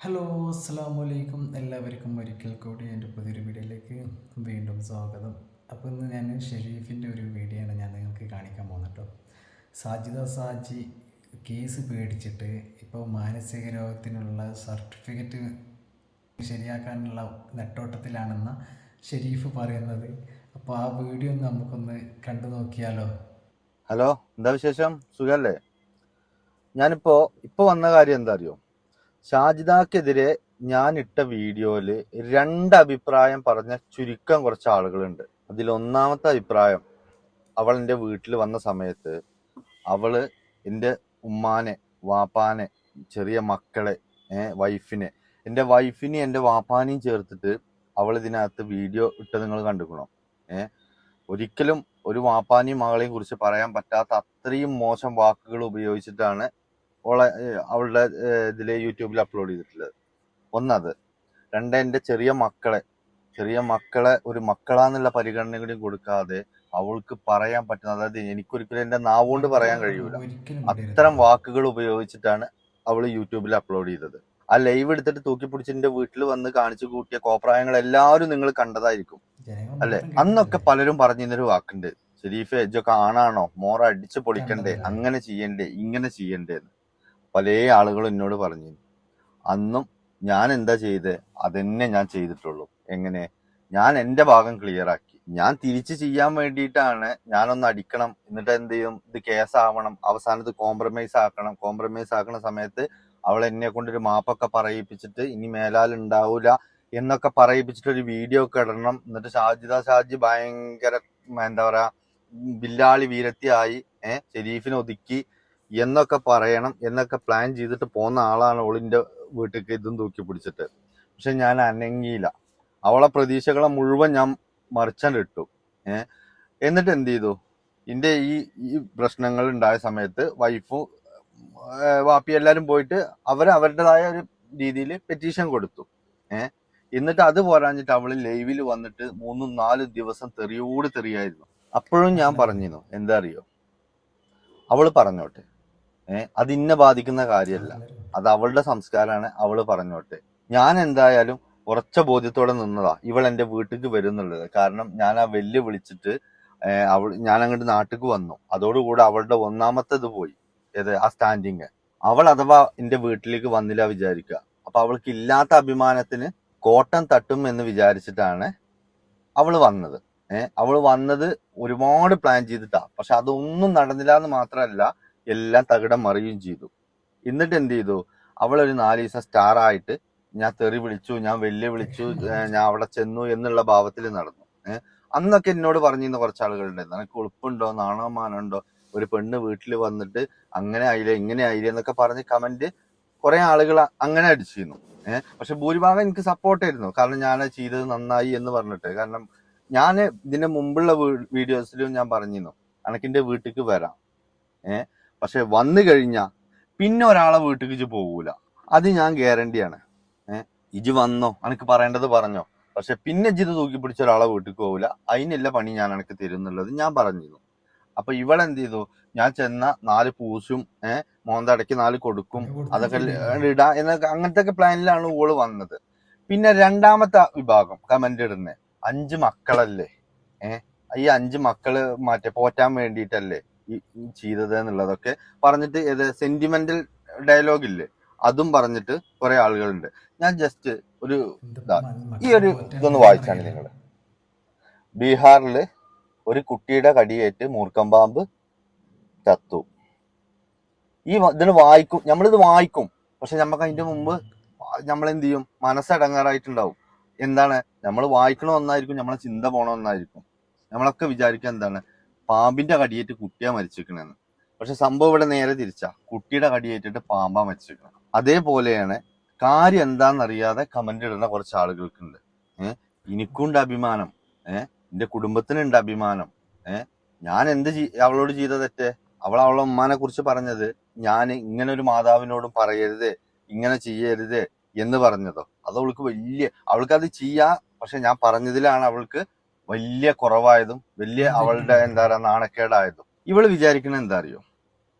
Hello അസ്സാം വലൈക്കും എല്ലാവർക്കും ഒരിക്കൽ കൂടി എൻ്റെ പുതിയൊരു വീഡിയോയിലേക്ക് വീണ്ടും സ്വാഗതം. അപ്പോൾ ഇന്ന് ഞാൻ ഷെരീഫിൻ്റെ ഒരു വീഡിയോ ആണ് ഞാൻ നിങ്ങൾക്ക് കാണിക്കാൻ പോകുന്നത് കേട്ടോ. സാജി കേസ് പേടിച്ചിട്ട് ഇപ്പോൾ മാനസിക രോഗത്തിനുള്ള സർട്ടിഫിക്കറ്റ് ശരിയാക്കാനുള്ള നെട്ടോട്ടത്തിലാണെന്ന ഷെരീഫ് പറയുന്നത്. അപ്പോൾ ആ വീഡിയോ നമുക്കൊന്ന് കണ്ടു നോക്കിയാലോ. ഹലോ, എന്താ വിശേഷം? സുഖല്ലേ? ഇപ്പൊ വന്ന കാര്യം എന്താ അറിയോ? ഷാജിദാക്കെതിരെ ഞാൻ ഇട്ട വീഡിയോയില് രണ്ട് അഭിപ്രായം പറഞ്ഞ ചുരുക്കം കുറച്ച് ആളുകളുണ്ട്. അതിൽ ഒന്നാമത്തെ അഭിപ്രായം, അവൾ എൻ്റെ വീട്ടിൽ വന്ന സമയത്ത് അവള് എൻ്റെ ഉമ്മാനെ, വാപ്പാനെ, ചെറിയ മക്കളെ, വൈഫിനെ, എൻ്റെ വൈഫിനെയും എൻ്റെ വാപ്പാനെയും ചേർത്തിട്ട് അവൾ ഇതിനകത്ത് വീഡിയോ ഇട്ട് നിങ്ങൾ കണ്ടുക്കണോ? ഒരിക്കലും ഒരു വാപ്പാനെയും മകളെയും കുറിച്ച് പറയാൻ പറ്റാത്ത അത്രയും മോശം വാക്കുകൾ ഉപയോഗിച്ചിട്ടാണ് അവളുടെ ഇതില് യൂട്യൂബിൽ അപ്ലോഡ് ചെയ്തിട്ടുള്ളത്. ഒന്നത്. രണ്ട്, എൻ്റെ ചെറിയ മക്കളെ ഒരു മക്കളാന്നുള്ള പരിഗണന കൂടി കൊടുക്കാതെ അവൾക്ക് പറയാൻ പറ്റുന്ന, അതായത് എനിക്കൊരിക്കലും എൻ്റെ നാവുകൊണ്ട് പറയാൻ കഴിയൂല, അത്തരം വാക്കുകൾ ഉപയോഗിച്ചിട്ടാണ് അവൾ യൂട്യൂബിൽ അപ്ലോഡ് ചെയ്തത്. ആ ലൈവ് എടുത്തിട്ട് തൂക്കിപ്പിടിച്ച് വീട്ടിൽ വന്ന് കാണിച്ചു കൂട്ടിയ കോപ്രായങ്ങൾ എല്ലാവരും നിങ്ങൾ കണ്ടതായിരിക്കും അല്ലെ? അന്നൊക്കെ പലരും പറഞ്ഞിരുന്നൊരു വാക്കുണ്ട്, ഷെരീഫെ ഇജ്ജൊക്കെ ആണാണോ, മോറ അടിച്ചു പൊളിക്കണ്ടേ, അങ്ങനെ ചെയ്യണ്ടേ, ഇങ്ങനെ ചെയ്യണ്ടേന്ന് പല ആളുകളും എന്നോട് പറഞ്ഞു. അന്നും ഞാൻ എന്താ ചെയ്തേ, അതെന്നെ ഞാൻ ചെയ്തിട്ടുള്ളൂ. എങ്ങനെ? ഞാൻ എൻ്റെ ഭാഗം ക്ലിയർ ആക്കി. ഞാൻ തിരിച്ചു ചെയ്യാൻ വേണ്ടിയിട്ടാണ് ഞാനൊന്ന് അടിക്കണം, എന്നിട്ട് എന്ത് ചെയ്യും, ഇത് കേസാവണം, അവസാനത്ത് കോംപ്രമൈസ് ആക്കണ സമയത്ത് അവൾ എന്നെ കൊണ്ടൊരു മാപ്പൊക്കെ പറയിപ്പിച്ചിട്ട് ഇനി മേലാൽ ഉണ്ടാവൂല എന്നൊക്കെ പറയിപ്പിച്ചിട്ട് ഒരു വീഡിയോ ഒക്കെ ഇടണം, എന്നിട്ട് ഷാജി ഭയങ്കര എന്താ പറയാ ബില്ലാളി വീരത്തിയായി ഷെരീഫിനെ ഒതുക്കി എന്നൊക്കെ പറയണം എന്നൊക്കെ പ്ലാൻ ചെയ്തിട്ട് പോന്ന ആളാണ് ഓളിന്റെ വീട്ടിലേക്ക് ഇതും തൂക്കി പിടിച്ചിട്ട്. പക്ഷെ ഞാൻ അനങ്ങിയില്ല. അവളെ പ്രതീക്ഷകളെ മുഴുവൻ ഞാൻ മറിച്ചാണ്ടിട്ടു. എന്നിട്ട് എന്ത് ചെയ്തു, എന്റെ ഈ പ്രശ്നങ്ങൾ ഉണ്ടായ സമയത്ത് വൈഫും വാപ്പി എല്ലാരും പോയിട്ട് അവരുടേതായ ഒരു രീതിയിൽ പെറ്റീഷൻ കൊടുത്തു. എന്നിട്ട് അത് പോരാഞ്ഞിട്ട് അവള് ലൈവിൽ വന്നിട്ട് 3-4 ദിവസം തെറിയായിരുന്നു. അപ്പോഴും ഞാൻ പറഞ്ഞിരുന്നു, എന്താ അറിയോ, അവള് പറഞ്ഞോട്ടെ, അത് ഇന്നെ ബാധിക്കുന്ന കാര്യമല്ല, അത് അവളുടെ സംസ്കാരമാണ്, അവള് പറഞ്ഞോട്ടെ. ഞാൻ എന്തായാലും ഉറച്ച ബോധ്യത്തോടെ നിന്നതാ ഇവൾ എന്റെ വീട്ടിലേക്ക് വരുന്നുള്ളത്. കാരണം ഞാൻ ആ വിളിച്ചിട്ട് ഞാൻ അങ്ങോട്ട് നാട്ടിലേക്ക് വന്നു. അതോടുകൂടെ അവളുടെ ഒന്നാമത്തേത് പോയി, ആ സ്റ്റാൻഡിങ്. അവൾ അഥവാ എന്റെ വീട്ടിലേക്ക് വന്നില്ല വിചാരിക്കുക, അപ്പൊ അവൾക്ക് ഇല്ലാത്ത അഭിമാനത്തിന് കോട്ടം തട്ടും എന്ന് വിചാരിച്ചിട്ടാണ് അവള് വന്നത്. അവള് വന്നത് ഒരുപാട് പ്ലാൻ ചെയ്തിട്ടാ. പക്ഷെ അതൊന്നും നടന്നില്ല എന്ന് മാത്രമല്ല, എല്ലാം തകിടം മറിയുകയും ചെയ്തു. എന്നിട്ട് എന്ത് ചെയ്തു, അവളൊരു 4 ദിവസം സ്റ്റാർ ആയിട്ട് ഞാൻ തെറി വിളിച്ചു, ഞാൻ വിളിച്ചു, ഞാൻ അവിടെ ചെന്നു എന്നുള്ള ഭാവത്തിൽ നടന്നു. അന്നൊക്കെ എന്നോട് പറഞ്ഞിരുന്ന കുറച്ച് ആളുകളുണ്ടായിരുന്നു, എനിക്ക് ഉളുപ്പുണ്ടോ, നാണോമാനുണ്ടോ, ഒരു പെണ്ണ് വീട്ടിൽ വന്നിട്ട് അങ്ങനെ ആയില്ലേ ഇങ്ങനെ ആയില്ലേ എന്നൊക്കെ പറഞ്ഞ് കമന്റ് കുറെ ആളുകൾ അങ്ങനെ അടിച്ചിരുന്നു. പക്ഷെ ഭൂരിഭാഗം എനിക്ക് സപ്പോർട്ടായിരുന്നു, കാരണം ഞാൻ ചെയ്തത് നന്നായി എന്ന് പറഞ്ഞിട്ട്. കാരണം ഞാൻ ഇതിന്റെ മുമ്പുള്ള വീഡിയോസിലും ഞാൻ പറഞ്ഞിരുന്നു, അനക്കിന്റെ വീട്ടിലേക്ക് വരാം, പക്ഷെ വന്നു കഴിഞ്ഞാ പിന്നെ ഒരാളെ വീട്ടിലേക്ക് ഇജ്ജ് പോകൂല, അത് ഞാൻ ഗ്യാരണ്ടിയാണ്. ഇജ്ജ് വന്നോ, അനക്ക് പറയേണ്ടത് പറഞ്ഞോ, പക്ഷെ പിന്നെ ഇജ്ജ് ഇത് തൂക്കി പിടിച്ച ഒരാളെ വീട്ടിലേക്ക് പോകൂല, അതിനുള്ള പണി ഞാൻ അനക്ക് തരുന്നുള്ളത് ഞാൻ പറഞ്ഞിരുന്നു. അപ്പൊ ഇവളെന്ത് ചെയ്തു, ഞാൻ ചെന്ന 4 പൂശും മോന്തടക്കി 4 കൊടുക്കും, അതൊക്കെ ഇടാ എന്നൊക്കെ അങ്ങനത്തെ ഒക്കെ പ്ലാനിലാണ് ഓള് വന്നത്. പിന്നെ രണ്ടാമത്തെ വിഭാഗം കമന്റ് ഇടുന്നേ, 5 മക്കളല്ലേ, ഈ 5 മക്കള് പോറ്റാൻ വേണ്ടിയിട്ടല്ലേ ഈ ചെയ്തത് എന്നുള്ളതൊക്കെ പറഞ്ഞിട്ട്, സെന്റിമെന്റൽ ഡയലോഗ് ഇല്ലേ, അതും പറഞ്ഞിട്ട് കുറെ ആളുകളുണ്ട്. ഞാൻ ജസ്റ്റ് ഈ ഒരു ഇതൊന്ന് വായിച്ചാണ് നിങ്ങൾ. ബീഹാറില് ഒരു കുട്ടിയുടെ കടിയേറ്റ് മൂർഖം പാമ്പ് ചത്തു. നമ്മളിത് വായിക്കും, പക്ഷെ നമുക്ക് അതിന്റെ മുമ്പ് നമ്മൾ എന്ത് ചെയ്യും, മനസ്സടങ്ങാറായിട്ടുണ്ടാവും. എന്താണ്, നമ്മൾ വായിക്കണ ഒന്നായിരിക്കും, നമ്മളെ ചിന്ത പോണ ഒന്നായിരിക്കും. നമ്മളൊക്കെ വിചാരിക്കുക എന്താണ്, പാമ്പിന്റെ കടിയേറ്റ് കുട്ടിയാ മരിച്ചിരിക്കണെന്ന്. പക്ഷെ സംഭവം ഇവിടെ നേരെ തിരിച്ചാ, കുട്ടിയുടെ കടിയേറ്റിട്ട് പാമ്പാ മരിച്ചിരിക്കണം. അതേപോലെയാണ് കാര്യം എന്താണെന്നറിയാതെ കമന്റ് ഇടുന്ന കുറച്ച് ആളുകൾക്കുണ്ട്. എനിക്കുണ്ട് അഭിമാനം, എന്റെ കുടുംബത്തിനുണ്ട് അഭിമാനം. ഞാൻ അവളോട് ചെയ്ത തെറ്റ്, അവളെ ഉമ്മാനെ കുറിച്ച് പറഞ്ഞത് ഞാൻ ഇങ്ങനെ ഒരു മാതാവിനോടും പറയരുത്, ഇങ്ങനെ ചെയ്യരുത് എന്ന് പറഞ്ഞതോ, അത് അവൾക്കത് ചെയ്യാ, പക്ഷെ ഞാൻ പറഞ്ഞതിലാണ് അവൾക്ക് വലിയ കുറവായതും വലിയ അവളുടെ എന്താ പറയാ നാണക്കേടായതും. ഇവള് വിചാരിക്കണത് എന്താ അറിയോ,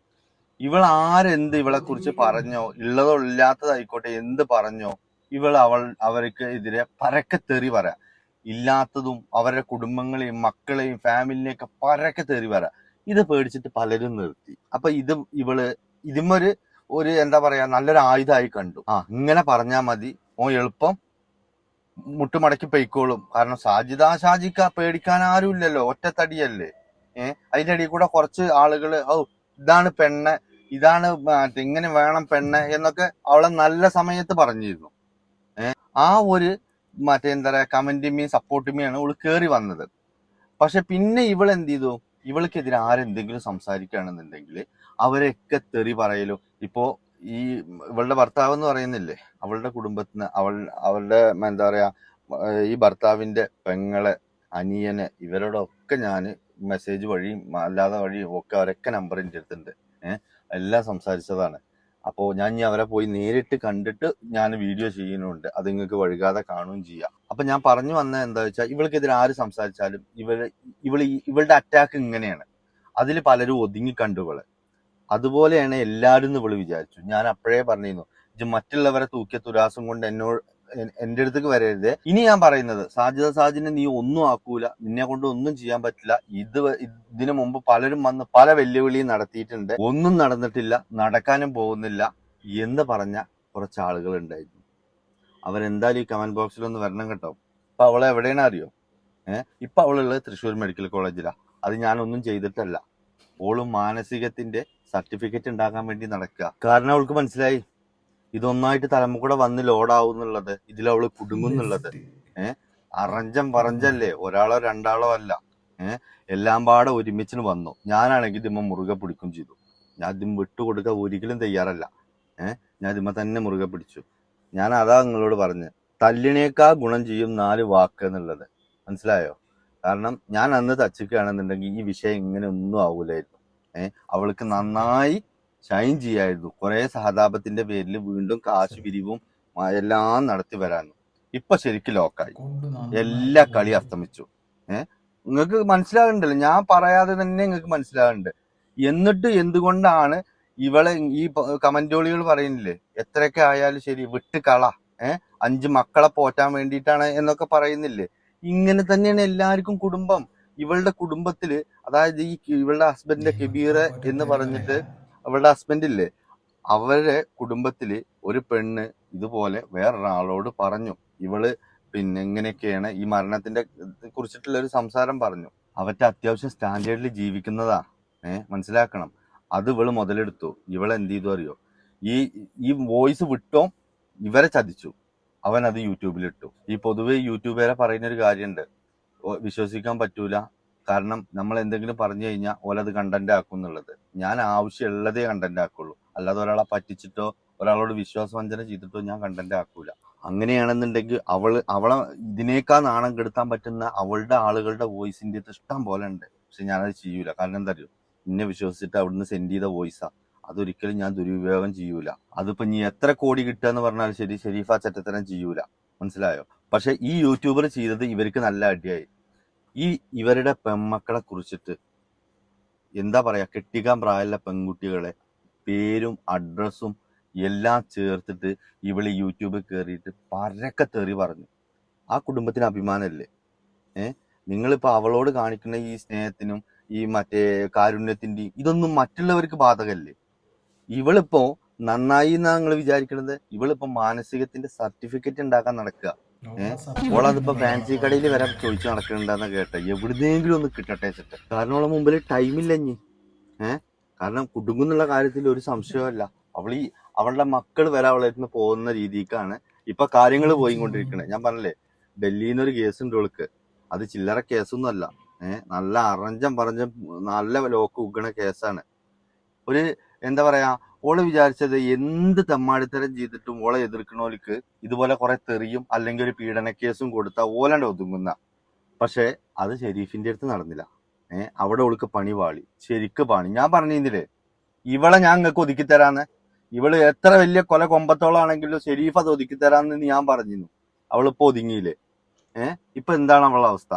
ഇവൾ ആരെന്ത് ഇവളെ കുറിച്ച് പറഞ്ഞോ, ഉള്ളതോ ഇല്ലാത്തതായിക്കോട്ടെ എന്ത് പറഞ്ഞോ, അവർക്ക് എതിരെ പരക്കെ തെറി പറയാം. ഇല്ലാത്തതും അവരുടെ കുടുംബങ്ങളെയും മക്കളെയും ഫാമിലിനെയൊക്കെ പരക്കെ തെറി പറയാം. ഇത് പേടിച്ചിട്ട് പലരും നിർത്തി. അപ്പൊ ഇതിമൊരു എന്താ പറയാ, നല്ലൊരു ആയുധമായി കണ്ടു. ഇങ്ങനെ പറഞ്ഞാൽ മതി, എളുപ്പം മുട്ടുമടക്കി പൊയ്ക്കോളും. കാരണം ഷാജിക്ക പേടിക്കാൻ ആരും ഇല്ലല്ലോ, ഒറ്റത്തടിയല്ലേ. അതിന്റെ അടിയിൽ കൂടെ കുറച്ച് ആളുകള് ഇതാണ് പെണ്ണ്, ഇതാണ് ഇങ്ങനെ വേണം പെണ്ണ് എന്നൊക്കെ അവളെ നല്ല സമയത്ത് പറഞ്ഞിരുന്നു. ആ ഒരു എന്താ പറയാ കമന്റുമേയും സപ്പോർട്ടുമേയാണ് ഇവള് കേറി വന്നത്. പക്ഷെ പിന്നെ ഇവൾ എന്ത് ചെയ്തു, ഇവൾക്കെതിരെ ആരെന്തെങ്കിലും സംസാരിക്കുകയാണെന്നുണ്ടെങ്കിൽ അവരെയൊക്കെ തെറി പറയലും. ഇപ്പോ ഈ ഇവളുടെ ഭർത്താവ് എന്ന് പറയുന്നില്ലേ, അവളുടെ കുടുംബത്തിന് അവളുടെ എന്താ പറയാ ഈ ഭർത്താവിന്റെ പെങ്ങളെ, അനിയനെ, ഇവരോടൊക്കെ ഞാൻ മെസ്സേജ് വഴിയും അല്ലാതെ വഴിയും ഒക്കെ അവരൊക്കെ നമ്പർ എൻ്റെ അടുത്തുണ്ട്. എല്ലാം സംസാരിച്ചതാണ്. അപ്പോൾ ഞാൻ ഇനി അവരെ പോയി നേരിട്ട് കണ്ടിട്ട് ഞാൻ വീഡിയോ ചെയ്യുന്നുണ്ട്, അത് നിങ്ങൾക്ക് വഴുകാതെ കാണുകയും ചെയ്യാം. അപ്പൊ ഞാൻ പറഞ്ഞു വന്നത് എന്താ വെച്ചാൽ, ഇവൾക്കെതിരെ ആര് സംസാരിച്ചാലും ഇവളുടെ അറ്റാക്ക് ഇങ്ങനെയാണ്. അതിൽ പലരും ഒതുങ്ങി കണ്ടുകള്. അതുപോലെയാണ് എല്ലാവരും എന്ന് ഇവള് വിചാരിച്ചു. ഞാൻ അപ്പോഴേ പറഞ്ഞിരുന്നു, ഇത് മറ്റുള്ളവരെ തൂക്കിയ തുലാസം കൊണ്ട് എന്റെ അടുത്തേക്ക് വരരുത്. ഇനി ഞാൻ പറയുന്നത്, സാജിനെ നീ ഒന്നും ആക്കൂല, നിന്നെ കൊണ്ട് ഒന്നും ചെയ്യാൻ പറ്റില്ല. ഇതിനു മുമ്പ് പലരും വന്ന് പല വെല്ലുവിളിയും നടത്തിയിട്ടുണ്ട്, ഒന്നും നടന്നിട്ടില്ല, നടക്കാനും പോകുന്നില്ല എന്ന് പറഞ്ഞ കുറച്ച് ആളുകൾ ഉണ്ടായിരുന്നു. അവരെന്തായാലും ഈ കമന്റ് ബോക്സിലൊന്ന് വരണം കേട്ടോ. ഇപ്പൊ അവളെ എവിടെയാണ് അറിയോ? ഇപ്പൊ അവളുള്ളത് തൃശ്ശൂർ മെഡിക്കൽ കോളേജിലാ. അത് ഞാനൊന്നും ചെയ്തിട്ടല്ല. ഓളും മാനസികത്തിന്റെ സർട്ടിഫിക്കറ്റ് ഉണ്ടാക്കാൻ വേണ്ടി നടക്കുക. കാരണം അവൾക്ക് മനസ്സിലായി ഇതൊന്നായിട്ട് തലമുകൂടെ വന്ന് ലോഡാവും എന്നുള്ളത്, ഇതിലവള് കുടുങ്ങുന്നുള്ളത്. അറഞ്ചം പറഞ്ചല്ലേ, ഒരാളോ രണ്ടാളോ അല്ല. എല്ലാം പാടെ ഒരുമിച്ചിന് വന്നു. ഞാനാണെങ്കിൽ ഇതിമ്മ മുറുകെ പിടിക്കും ചെയ്തു. ഞാൻ ഇതിമ്മ വിട്ടുകൊടുക്കാൻ ഒരിക്കലും തയ്യാറല്ല. ഞാൻ ഇതിമ്മ തന്നെ മുറുകെ പിടിച്ചു. ഞാൻ അതാ നിങ്ങളോട് പറഞ്ഞ്, തല്ലിനേക്കാ ഗുണം ചെയ്യും 4 വാക്ക് എന്നുള്ളത്. മനസ്സിലായോ? കാരണം ഞാൻ അന്ന് തച്ചിക്കുകയാണെന്നുണ്ടെങ്കിൽ ഈ വിഷയം ഇങ്ങനെ ഒന്നും ആവൂലായിരുന്നു. അവൾക്ക് നന്നായി ഷൈൻ ചെയ്യായിരുന്നു. കുറെ സഹതാപത്തിന്റെ പേരിൽ വീണ്ടും കാശ് പിരിവും എല്ലാം നടത്തി വരാനും. ഇപ്പൊ ശരിക്കും ലോക്കായി, എല്ലാ കളി അസ്തമിച്ചു. നിങ്ങൾക്ക് മനസ്സിലാകുന്നുണ്ടല്ലോ, ഞാൻ പറയാതെ തന്നെ നിങ്ങൾക്ക് മനസ്സിലാകുന്നുണ്ട്. എന്നിട്ട് എന്തുകൊണ്ടാണ് ഇവളെ ഈ കമന്റോളികൾ പറയുന്നില്ലേ, എത്രയൊക്കെ ആയാലും ശരി വിട്ട് കള, 5 മക്കളെ പോറ്റാൻ വേണ്ടിയിട്ടാണ് എന്നൊക്കെ പറയുന്നില്ലേ. ഇങ്ങനെ തന്നെയാണ് എല്ലാവർക്കും കുടുംബം. ഇവളുടെ കുടുംബത്തില്, അതായത് ഇവളുടെ ഹസ്ബൻഡിന്റെ കബീർ എന്ന് പറഞ്ഞിട്ട് അവളുടെ ഹസ്ബൻഡ് ഇല്ലേ, അവരുടെ കുടുംബത്തില് ഒരു പെണ്ണ് ഇതുപോലെ വേറൊരാളോട് പറഞ്ഞു, ഇവള് ഇങ്ങനെയൊക്കെയാണ്, ഈ മരണത്തിന്റെ കുറിച്ചിട്ടുള്ള ഒരു സംസാരം പറഞ്ഞു. അവരുടെ അത്യാവശ്യം സ്റ്റാൻഡേർഡിൽ ജീവിക്കുന്നതാ. മനസ്സിലാക്കണം. അത് ഇവള് മുതലെടുത്തു. ഇവളെന്ത് ചെയ്തു അറിയോ, ഈ വോയിസ് വിട്ടോ ഇവരെ ചതിച്ചു. അവൻ അത് യൂട്യൂബിലിട്ടു. ഈ പൊതുവെ യൂട്യൂബുകാരെ പറയുന്ന ഒരു കാര്യമുണ്ട്, വിശ്വസിക്കാൻ പറ്റൂല. കാരണം നമ്മൾ എന്തെങ്കിലും പറഞ്ഞു കഴിഞ്ഞാൽ ഓലത് കണ്ടന്റ് ആക്കും എന്നുള്ളത്. ഞാൻ ആവശ്യമുള്ളതേ കണ്ടന്റ് ആക്കുള്ളൂ, അല്ലാതെ ഒരാളെ പറ്റിച്ചിട്ടോ ഒരാളോട് വിശ്വാസവഞ്ചന ചെയ്തിട്ടോ ഞാൻ കണ്ടന്റ് ആക്കൂല. അങ്ങനെയാണെന്നുണ്ടെങ്കിൽ അവളെ ഇതിനേക്കാൾ നാണം കെടുത്താൻ പറ്റുന്ന അവളുടെ ആളുകളുടെ വോയിസിന്റെ ഇഷ്ടം പോലെ ഉണ്ട്. പക്ഷെ ഞാനത് ചെയ്യൂല. കാരണം എന്താ അറിയോ, എന്നെ വിശ്വസിച്ചിട്ട് അവിടുന്ന് സെൻഡ് ചെയ്ത വോയിസാ. അതൊരിക്കലും ഞാൻ ദുരുപയോഗം ചെയ്യൂല. അതിപ്പോ നീ എത്ര കോടി കിട്ടുക എന്ന് പറഞ്ഞാലും ശരി, ഷെരീഫ ചറ്റത്തരം ചെയ്യൂല. മനസ്സിലായോ? പക്ഷെ ഈ യൂട്യൂബർ ചെയ്തത് ഇവർക്ക് നല്ല അടിയായി. ഇവരുടെ പെൺമക്കളെ കുറിച്ചിട്ട് എന്താ പറയാ, കെട്ടിക്കാൻ പ്രായമുള്ള പെൺകുട്ടികളെ പേരും അഡ്രസ്സും എല്ലാം ചേർത്തിട്ട് ഇവള് യൂട്യൂബിൽ കയറിയിട്ട് പരക്കെ തെറി പറഞ്ഞു. ആ കുടുംബത്തിന് അഭിമാനമല്ലേ? നിങ്ങളിപ്പോ അവളോട് കാണിക്കുന്ന ഈ സ്നേഹത്തിനും ഈ മറ്റേ കാരുണ്യത്തിന്റെയും ഇതൊന്നും മറ്റുള്ളവർക്ക് ബാധകല്ലേ? ഇവളിപ്പോ നന്നായി എന്നാ നിങ്ങൾ വിചാരിക്കണത്? ഇവളിപ്പോ മാനസികത്തിന്റെ സർട്ടിഫിക്കറ്റ് ഉണ്ടാക്കാൻ നടക്കുക. ഓളതിപ്പോ ഫാൻസി കടയിൽ വരെ ചോദിച്ചു നടക്കണ്ടെന്ന് കേട്ടെ, എവിടുന്നെങ്കിലും ഒന്ന് കിട്ടട്ടെ വെച്ചിട്ട്. കാരണം അവളെ മുമ്പിൽ ടൈമില്ല ഇനി. കാരണം കുടുങ്ങുന്നുള്ള കാര്യത്തിൽ ഒരു സംശയമല്ല. അവളുടെ മക്കൾ വരെ അവളെ നിന്ന് പോകുന്ന രീതിക്കാണ് ഇപ്പൊ കാര്യങ്ങൾ പോയിക്കൊണ്ടിരിക്കണേ. ഞാൻ പറഞ്ഞില്ലേ, ഡൽഹിയിൽ നിന്നൊരു കേസ് ഉണ്ട് അവൾക്ക്. അത് ചില്ലറ കേസൊന്നും അല്ല. നല്ല അറഞ്ചം പറഞ്ഞ നല്ല ലോക്ക് ഉഗ്ഗണ കേസാണ്. ഒരു എന്താ പറയാ, ഓള് വിചാരിച്ചത് എന്ത് തെമ്മാടിത്തരം ചെയ്തിട്ടും ഓളെ എതിർക്കണോലിക്ക് ഇതുപോലെ കുറെ തെറിയും അല്ലെങ്കിൽ ഒരു പീഡന കേസും കൊടുത്താൽ ഓലാണ്ട് ഒതുങ്ങുന്ന. പക്ഷെ അത് ഷെരീഫിന്റെ അടുത്ത് നടന്നില്ല. അവിടെ ഓൾക്ക് പണി പാളി, ശരിക്ക് പണി. ഞാൻ പറഞ്ഞിരുന്നില്ലേ, ഇവളെ ഞാൻ നിങ്ങൾക്ക് ഒതുക്കി തരാന്ന്. ഇവള് എത്ര വലിയ കൊല കൊമ്പത്തോളാണെങ്കിലും ഷെരീഫ് അത് ഒതുക്കി തരാന്ന് ഞാൻ പറഞ്ഞിരുന്നു. അവളിപ്പോ ഒതുങ്ങിയില്ലേ? ഇപ്പൊ എന്താണ് അവളുടെ അവസ്ഥ?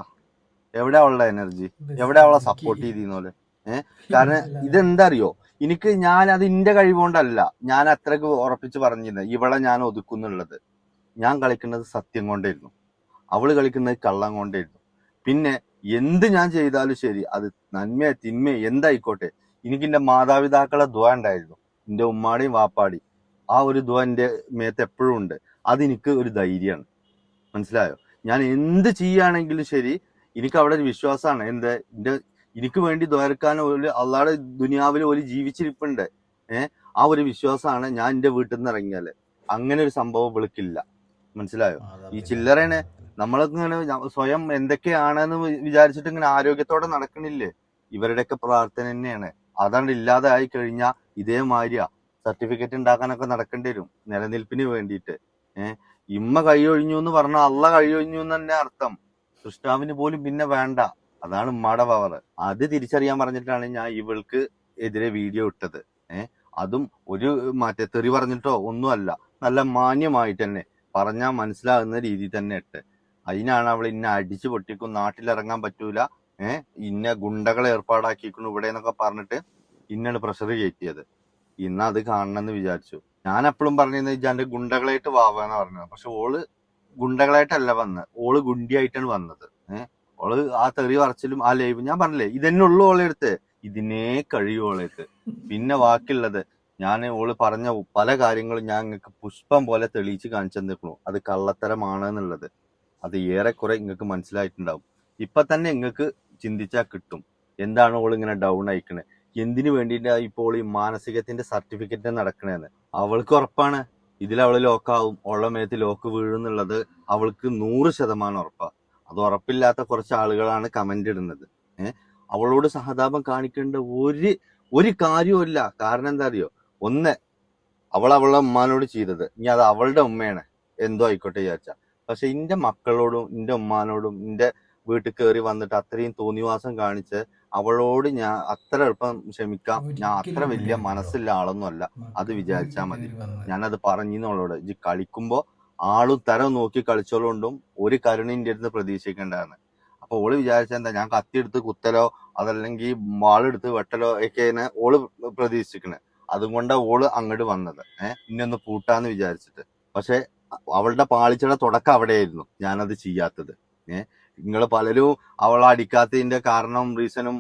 എവിടെ അവളുടെ എനർജി? എവിടെ അവളെ സപ്പോർട്ട് ചെയ്തിരുന്നോലെ? കാരണം ഇതെന്താ അറിയോ, ഞാൻ അത് എന്റെ കഴിവുകൊണ്ടല്ല ഞാൻ അത്രക്ക് ഉറപ്പിച്ച് പറഞ്ഞിരുന്നത്. ഇവളെ ഞാൻ ഒതുക്കുന്നുള്ളത്. ഞാൻ കളിക്കുന്നത് സത്യം കൊണ്ടായിരുന്നു, അവള് കളിക്കുന്നത് കള്ളം കൊണ്ടായിരുന്നു. പിന്നെ എന്ത് ഞാൻ ചെയ്താലും ശരി, അത് നന്മയോ തിന്മയോ എന്തായിക്കോട്ടെ, എനിക്ക് എന്റെ മാതാപിതാക്കളെ ദുആ ഉണ്ടായിരുന്നു, എന്റെ ഉമ്മാടെയും വാപ്പാടെയും ആ ഒരു ദുആ എന്റെ മേത്ത് എപ്പോഴും ഉണ്ട്. അതെനിക്ക് ഒരു ധൈര്യമാണ്. മനസ്സിലായോ? ഞാൻ എന്ത് ചെയ്യുകയാണെങ്കിലും ശരി, എനിക്ക് അവിടെ ഒരു വിശ്വാസമാണ്. എനിക്ക് വേണ്ടി ദ്വാരക്കാൻ ഒരു അള്ളാടെ ദുനിയാവിൽ ഒരു ജീവിച്ചിരിപ്പുണ്ട്. ആ ഒരു വിശ്വാസമാണ് ഞാൻ എന്റെ വീട്ടിൽ നിന്ന് ഇറങ്ങിയാല്. അങ്ങനെ ഒരു സംഭവം വിളിക്കില്ല. മനസ്സിലായോ? ഈ ചില്ലറേനെ നമ്മളൊക്കെ ഇങ്ങനെ സ്വയം എന്തൊക്കെയാണെന്ന് വിചാരിച്ചിട്ട് ഇങ്ങനെ ആരോഗ്യത്തോടെ നടക്കണില്ലേ? ഇവരുടെയൊക്കെ പ്രാർത്ഥന തന്നെയാണ്. അതാണ്ട് ഇല്ലാതെ ആയി കഴിഞ്ഞാൽ ഇതേമാതിരിയാ. സർട്ടിഫിക്കറ്റ് ഉണ്ടാക്കാനൊക്കെ നടക്കേണ്ടി വരും നിലനിൽപ്പിന് വേണ്ടിയിട്ട്. ഇമ്മ കൈയൊഴിഞ്ഞു എന്ന് പറഞ്ഞാൽ അള്ള കൈയൊഴിഞ്ഞു എന്ന് തന്നെ അർത്ഥം. സൃഷ്ടാവിന് പോലും പിന്നെ വേണ്ട. അതാണ് ഉമ്മയുടെ പവർ. അത് തിരിച്ചറിയാൻ പറഞ്ഞിട്ടാണ് ഞാൻ ഇവൾക്ക് എതിരെ വീഡിയോ ഇട്ടത്. അതും ഒരു തെറി പറഞ്ഞിട്ടോ ഒന്നുമല്ല, നല്ല മാന്യമായിട്ട് തന്നെ പറഞ്ഞാൽ മനസ്സിലാകുന്ന രീതിയിൽ തന്നെ ഇട്ട്. അതിനാണ് അവൾ ഇന്നെ അടിച്ചു പൊട്ടിക്കും, നാട്ടിലിറങ്ങാൻ പറ്റൂല, ഇന്ന ഗുണ്ടകളെ ഏർപ്പാടാക്കിയിരിക്കുന്നു ഇവിടെ എന്നൊക്കെ പറഞ്ഞിട്ട് ഇന്നാണ് പ്രഷർ കയറ്റിയത്. ഇന്ന് അത് കാണണമെന്ന് വിചാരിച്ചു. ഞാൻ എപ്പോഴും പറഞ്ഞിരുന്നത് ഇജാന്റെ ഗുണ്ടകളായിട്ട് വാവാന്ന് പറഞ്ഞത്. പക്ഷെ ഓള് ഗുണ്ടകളായിട്ടല്ല വന്നത്, ഓള് ഗുണ്ടിയായിട്ടാണ് വന്നത്. ഓള് ആ തെറി പറച്ചിലും ആ ലൈവ് ഞാൻ പറഞ്ഞില്ലേ, ഇതന്നെ ഉള്ളു ഓളെ അടുത്ത്, ഇതിനേ കഴിയും ഓളെടുത്ത്. പിന്നെ ബാക്കിയുള്ളത് ഓള് പറഞ്ഞ പല കാര്യങ്ങളും ഞാൻ നിങ്ങൾക്ക് പുഷ്പം പോലെ തെളിയിച്ച് കാണിച്ചു തന്നിരിക്കണു. അത് കള്ളത്തരമാണ് എന്നുള്ളത് അത് ഏറെക്കുറെ നിങ്ങൾക്ക് മനസ്സിലായിട്ടുണ്ടാവും. ഇപ്പൊ തന്നെ നിങ്ങൾക്ക് ചിന്തിച്ചാൽ കിട്ടും എന്താണ് ഓള് ഇങ്ങനെ ഡൗൺ ആയിക്കണേ, എന്തിനു വേണ്ടിയിട്ടാ ഇപ്പോൾ ഈ മാനസികത്തിന്റെ സർട്ടിഫിക്കറ്റ് നടക്കണേന്ന്. അവൾക്ക് ഉറപ്പാണ് ഇതിൽ അവള് ലോക്കാവും, ഓളെ മേത്ത് ലോക്ക് വീഴുന്നുള്ളത് അവൾക്ക് 100% ഉറപ്പാ. അത് ഉറപ്പില്ലാത്ത കുറച്ച് ആളുകളാണ് കമന്റ് ഇടുന്നത്. അവളോട് സഹതാപം കാണിക്കേണ്ട ഒരു കാര്യവുമില്ല. കാരണം എന്താ അറിയോ? ഒന്ന്, അവളുടെ ഉമ്മാനോട് ചെയ്തത്, ഇനി അത് അവളുടെ ഉമ്മയാണ്, എന്തോ ആയിക്കോട്ടെ വിചാരിച്ച. പക്ഷെ എന്റെ മക്കളോടും എന്റെ ഉമ്മാനോടും എന്റെ വീട്ടിൽ കയറി വന്നിട്ട് അത്രയും തോന്നിവാസം കാണിച്ച് അവളോട് ഞാൻ അത്ര എളുപ്പം ക്ഷമിക്കാം. ഞാൻ അത്ര വലിയ മനസ്സില്ല ആളൊന്നും അല്ല, അത് വിചാരിച്ചാൽ മതി. ഞാനത് പറഞ്ഞവളോട്, ഇജ്ജ് കളിക്കുമ്പോ ആളും തരം നോക്കി കളിച്ചോളുകൊണ്ടും ഒരു കരുണിന്റെ അടുത്ത് പ്രതീക്ഷിക്കേണ്ടതാണ്. അപ്പൊ ഓള് വിചാരിച്ച എന്താ, ഞാൻ കത്തിയെടുത്ത് കുത്തലോ അതല്ലെങ്കിൽ വാളെടുത്ത് വെട്ടലോ ഒക്കെയാണ് ഓള് പ്രതീക്ഷിക്കണേ. അതുകൊണ്ടാ ഓള് അങ്ങോട്ട് വന്നത്, ഇന്നൊന്ന് പൂട്ടാന്ന് വിചാരിച്ചിട്ട്. പക്ഷെ അവളുടെ പാളിച്ചയുടെ തുടക്കം അവിടെയായിരുന്നു, ഞാനത് ചെയ്യാത്തത്. നിങ്ങൾ പലരും അവളെ അടിക്കാത്തതിന്റെ കാരണം റീസണും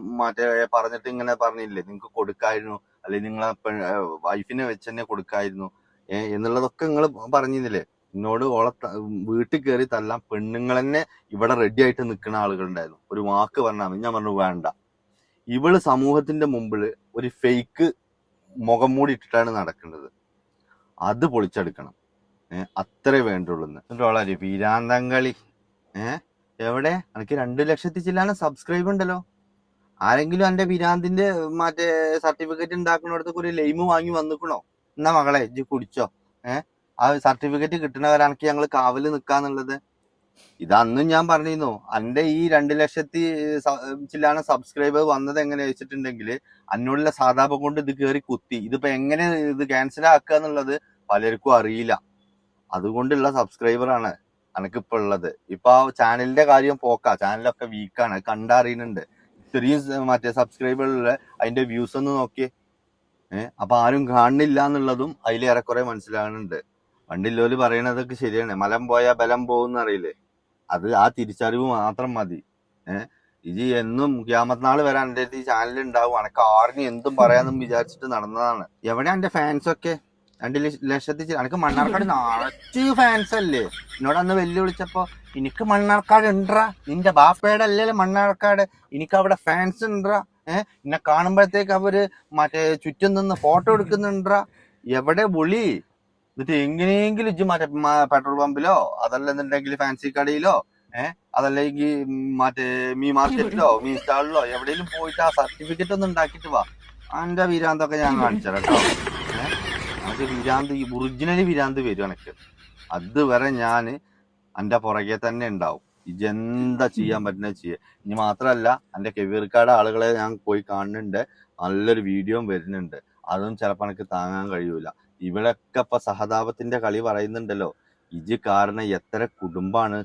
പറഞ്ഞിട്ട് ഇങ്ങനെ പറഞ്ഞില്ലേ, നിങ്ങൾക്ക് കൊടുക്കായിരുന്നു, അല്ലെങ്കിൽ നിങ്ങളെ വൈഫിനെ വെച്ച് തന്നെ കൊടുക്കായിരുന്നു എന്നുള്ളതൊക്കെ നിങ്ങൾ പറഞ്ഞിരുന്നില്ലേ. എന്നോട് ഓളെ വീട്ടിൽ കയറി തല്ലാൻ പെണ്ണുങ്ങൾ തന്നെ ഇവിടെ റെഡി ആയിട്ട് നിൽക്കുന്ന ആളുകളുണ്ടായിരുന്നു. ഒരു വാക്ക് പറഞ്ഞാൽ ഞാൻ പറഞ്ഞു വേണ്ട. ഇവള് സമൂഹത്തിന്റെ മുമ്പിൽ ഒരു ഫേക്ക് മുഖം മൂടി ഇട്ടിട്ടാണ് നടക്കുന്നത്. അത് പൊളിച്ചെടുക്കണം. അത്രേ വേണ്ടുള്ളൂ. എന്നിട്ട് വീരാന്തങ്ങളി എവിടെ? എനിക്ക് 2 ലക്ഷത്തി ചില്ലാനും സബ്സ്ക്രൈബ് ഉണ്ടല്ലോ. ആരെങ്കിലും എന്റെ വിരാന്തിന്റെ സർട്ടിഫിക്കറ്റ് ഉണ്ടാക്കുന്നിടത്തൊക്കെ ഒരു ലൈമ് വാങ്ങി വന്നിക്കണോ? എന്നാ മകളെ ഇജ്ജ് കുടിച്ചോ. ആ സർട്ടിഫിക്കറ്റ് കിട്ടണവരാണെങ്കിൽ ഞങ്ങൾ കാവല് നിക്കാന്നുള്ളത്. ഇതന്നും ഞാൻ പറഞ്ഞിരുന്നു. എന്റെ ഈ 2 ലക്ഷത്തി ചില്ലാനും സബ്സ്ക്രൈബർ വന്നത് എങ്ങനെ വെച്ചിട്ടുണ്ടെങ്കിൽ അന്നോടുള്ള സാധാപം കൊണ്ട് ഇത് കയറി കുത്തി. ഇതിപ്പോ എങ്ങനെ ഇത് ക്യാൻസൽ ആക്കുക എന്നുള്ളത് പലർക്കും അറിയില്ല. അതുകൊണ്ടുള്ള സബ്സ്ക്രൈബറാണ് എനിക്കിപ്പോ ഉള്ളത്. ഇപ്പൊ ആ ചാനലിന്റെ കാര്യം പോക്കാ, ചാനലൊക്കെ വീക്കാണ്, കണ്ടറിയുന്നുണ്ട്. ഇത്രയും സബ്സ്ക്രൈബറുള്ള അതിന്റെ വ്യൂസ് ഒന്ന് നോക്കിയേ. അപ്പൊ ആരും കാണുന്നില്ല എന്നുള്ളതും അതിലേറെക്കുറെ മനസ്സിലാകുന്നുണ്ട്. പണ്ടില്ലോല് പറയണതൊക്കെ ശരിയാണ്, മലം പോയാൽ ബലം പോകുന്ന അറിയില്ലേ, അത് ആ തിരിച്ചറിവ് മാത്രം മതി. ഇത് എന്നും ഖിയാമത്ത് നാൾ വരെ എന്റെ അടുത്ത് ഈ ചാനൽ ഉണ്ടാവും, അനക്ക് ആറിന് എന്തും പറയാന്നും വിചാരിച്ചിട്ട് നടന്നതാണ്. എവിടെയാ എന്റെ ഫാൻസ് ഒക്കെ? 2 ലക്ഷത്തി എനിക്ക് മണ്ണാർക്കാട് നിറച്ച് ഫാൻസ് അല്ലേ. എന്നോട് അന്ന് വെല്ലുവിളിച്ചപ്പോ എനിക്ക് മണ്ണാർക്കാട് ഉണ്ടാ, നിന്റെ ബാപ്പയുടെ അല്ലേ മണ്ണാർക്കാട്, എനിക്ക് അവിടെ ഫാൻസ് ഉണ്ടാ, എന്നെ കാണുമ്പോഴത്തേക്ക് അവര് ചുറ്റും നിന്ന് ഫോട്ടോ എടുക്കുന്നുണ്ടാ. എവിടെ വിളി? എന്നിട്ട് എങ്ങനെയെങ്കിലും ഇജ്ജ് പെട്രോൾ പമ്പിലോ അതല്ലെന്നുണ്ടെങ്കിൽ ഫാൻസി കടയിലോ അതല്ലെങ്കിൽ മീൻ മാർക്കറ്റിലോ മീൻ സ്റ്റാളിലോ എവിടെയെങ്കിലും പോയിട്ട് ആ സർട്ടിഫിക്കറ്റ് ഒന്ന് ഉണ്ടാക്കിട്ട് വാ. എന്റെ വിരാന്തൊക്കെ ഞാൻ കാണിച്ചു കേട്ടോ. എനിക്ക് വിരാന്ത്, ഈ ഒറിജിനൽ വിരാന്ത് വരും എനിക്ക്. അതുവരെ ഞാൻ എന്റെ പുറകെ തന്നെ ഉണ്ടാവും. ഇജെന്താ ചെയ്യാൻ പറ്റുന്നത് ചെയ്യുക. ഇനി മാത്രമല്ല, എന്റെ കെവീർക്കാട് ആളുകളെ ഞാൻ പോയി കാണുന്നുണ്ട്, നല്ലൊരു വീഡിയോ വരുന്നുണ്ട്. അതും ചിലപ്പോൾ എനിക്ക് താങ്ങാൻ കഴിയൂല. ഇവിടൊക്കെ ഇപ്പൊ സഹതാപത്തിന്റെ കളി പറയുന്നുണ്ടല്ലോ. ഇജ് കാരണം എത്ര കുടുംബാണ്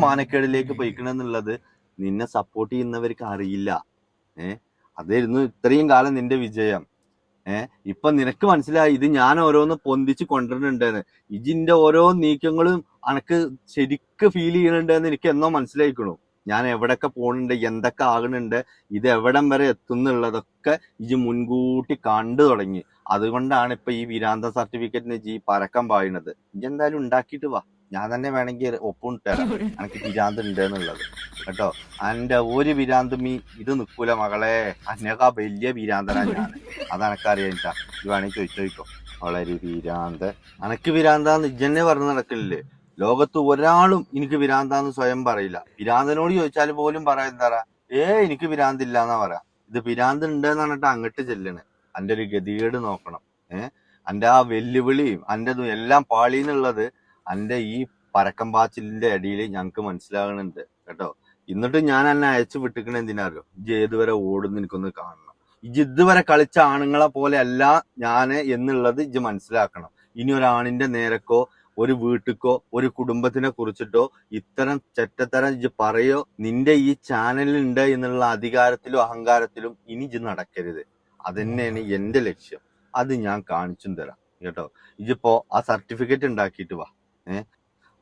മാനക്കേടിലേക്ക് പോയിക്കണെന്നുള്ളത് നിന്നെ സപ്പോർട്ട് ചെയ്യുന്നവർക്ക് അറിയില്ല. അതായിരുന്നു ഇത്രയും കാലം നിന്റെ വിജയം. ഇപ്പൊ നിനക്ക് മനസ്സിലായി ഇത് ഞാൻ ഓരോന്ന് പൊന്തിച്ച് കൊണ്ടുവരുന്നുണ്ടെന്ന്. ഇജിന്റെ ഓരോ നീക്കങ്ങളും അനക്ക് ശരിക്ക് ഫീൽ ചെയ്യണുണ്ടെന്ന് എനിക്ക് എന്നോ മനസ്സിലായിക്കണു. ഞാൻ എവിടൊക്കെ പോണുണ്ട്, എന്തൊക്കെ ആകുന്നുണ്ട്, ഇത് എവിടം വരെ എത്തുന്നുള്ളതൊക്കെ ഇജ് മുൻകൂട്ടി കണ്ടു തുടങ്ങി. അതുകൊണ്ടാണ് ഇപ്പൊ ഈ വിരാന്ത സർട്ടിഫിക്കറ്റിന് ഇജ് ഈ പരക്കം പായുന്നത്. ഇജ് എന്തായാലും ഉണ്ടാക്കിയിട്ട് വാ, ഞാൻ തന്നെ വേണമെങ്കിൽ ഒപ്പം തരാം എനിക്ക് വിരാന്ത് ഉണ്ട് എന്നുള്ളത് കേട്ടോ. അന്റെ ഒരു വിരാന്തും ഇത് നിക്കൂല മകളെ, അന്നേക്കാ വലിയ വിരാന്തനാ ഞാൻ. അതെനക്കറിയാനിട്ടാ, ഇത് വേണമെങ്കിൽ ചോദിച്ചോ. വളരെ വിരാന്ത്, അനക്ക് വിരാന്താന്ന് ഇജ്ജന്നെ പറഞ്ഞു നടക്കില്ലേ. ലോകത്ത് ഒരാളും എനിക്ക് വിരാന്താന്ന് സ്വയം പറയില്ല. വിരാന്തനോട് ചോദിച്ചാൽ പോലും പറയാ എന്താ, എനിക്ക് വിരാന്തില്ല എന്നാ പറയാ. ഇത് വിരാന്ത് ഉണ്ടെന്ന് പറഞ്ഞിട്ട് അങ്ങോട്ട് ചെല്ലണേ. അന്റെ ഒരു ഗതികേട് നോക്കണം. അന്റെ ആ വെല്ലുവിളിയും അന്റെതും എല്ലാം പാളിന്നുള്ളത് അന്റെ ഈ പരക്കം പാച്ചിലിന്റെ അടിയിൽ ഞങ്ങക്ക് മനസ്സിലാകണുണ്ട് കേട്ടോ. എന്നിട്ട് ഞാൻ എന്നെ അയച്ചു വിട്ടിക്കണ എന്തിനാരോ, ഇജ്ജ് ഏതുവരെ ഓടുന്നു എനിക്കൊന്ന് കാണണം. ഇജ്ജ് ഇതുവരെ കളിച്ച ആണുങ്ങളെ പോലെ അല്ല ഞാന് എന്നുള്ളത് ഇജ്ജ് മനസ്സിലാക്കണം. ഇനി ഒരാണിന്റെ നേരക്കോ ഒരു വീട്ടിക്കോ ഒരു കുടുംബത്തിനെ കുറിച്ചിട്ടോ ഇത്തരം ചെറ്റത്തരം ഇജ്ജ് പറയോ നിന്റെ ഈ ചാനലിൽ ഉണ്ട് എന്നുള്ള അധികാരത്തിലും അഹങ്കാരത്തിലും ഇനി ഇജ്ജ് നടക്കരുത്. അതന്നെയാണ് എന്റെ ലക്ഷ്യം. അത് ഞാൻ കാണിച്ചും തരാം കേട്ടോ. ഇജിപ്പോ ആ സർട്ടിഫിക്കറ്റ് ഉണ്ടാക്കിയിട്ട് വാ.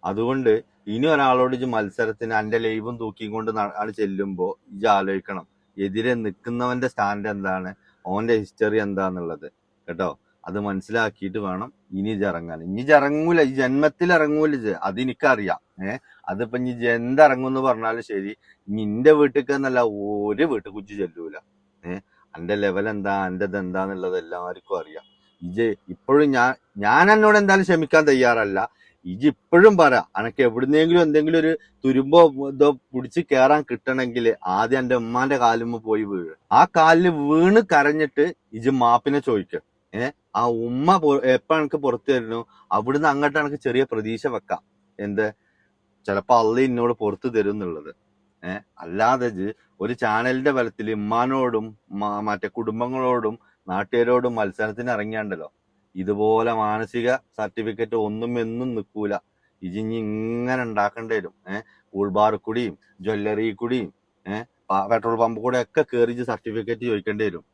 അതുകൊണ്ട് ഇനി ഒരാളോട് ഇജ്ജ് മത്സരത്തിന് അന്റെ ലൈവും തൂക്കിക്കൊണ്ട് ചെല്ലുമ്പോ ഇജ്ജ് ആലോചിക്കണം എതിരെ നിൽക്കുന്നവന്റെ സ്റ്റാൻഡ് എന്താണ്, ഓന്റെ ഹിസ്റ്ററി എന്താന്നുള്ളത് കേട്ടോ. അത് മനസ്സിലാക്കിയിട്ട് വേണം ഇനി ഇജ്ജ് ഇറങ്ങാൻ. ഇനി ഇജ്ജ് ഇറങ്ങൂല, ഈ ജന്മത്തിൽ ഇറങ്ങൂല ഇജ്ജ്, അതെനിക്കറിയാം. അതിപ്പോ ഇനി ഇജ്ജ് എന്തിറങ്ങുമെന്ന് പറഞ്ഞാലും ശരി, ഇനി ഇന്റെ വീട്ടിലേക്ക് എന്നല്ല ഒരു വീട്ടിൽ കുറിച്ച് ചെല്ലൂല. അന്റെ ലെവൽ എന്താ, അന്റെത് എന്താന്നുള്ളത് എല്ലാവർക്കും അറിയാം. ഇജ് ഇപ്പോഴും ഞാൻ എന്നോട് എന്തായാലും ക്ഷമിക്കാൻ തയ്യാറല്ല. ഇജ് ഇപ്പോഴും പറ, അനക്ക് എവിടുന്നെങ്കിലും എന്തെങ്കിലും ഒരു തുരുമ്പോ ഇതോ പിടിച്ച് കയറാൻ കിട്ടണമെങ്കിൽ ആദ്യം എന്റെ ഉമ്മാന്റെ കാലുമ്മ പോയി വീഴ്. ആ കാലില് വീണ് കരഞ്ഞിട്ട് ഇജ് മാപ്പിനെ ചോദിക്ക. ആ ഉമ്മ എപ്പോ എനിക്ക് പുറത്തു തരുന്നു അവിടുന്ന് അങ്ങോട്ട് എനിക്ക് ചെറിയ പ്രതീക്ഷ വെക്കാം. എന്ത്, ചിലപ്പോ അള്ള എന്നോട് പുറത്തു തരും എന്നുള്ളത്. അല്ലാതെ ഒരു ചാനലിന്റെ ബലത്തിൽ ഉമ്മാനോടും മറ്റേ കുടുംബങ്ങളോടും നാട്ടുകാരോടും മത്സരത്തിന് ഇറങ്ങിയാണ്ടല്ലോ, ഇതുപോലെ മാനസിക സർട്ടിഫിക്കറ്റ് ഒന്നും എന്നും നിൽക്കൂല. ഇജിഞ്ഞി ഇങ്ങനെ ഉണ്ടാക്കേണ്ടി വരും. കൂൾബാർ കൂടിയും ജ്വല്ലറി കൂടിയും പെട്രോൾ പമ്പ് കൂടെ ഒക്കെ കയറിച്ച് സർട്ടിഫിക്കറ്റ് ചോദിക്കേണ്ടി വരും.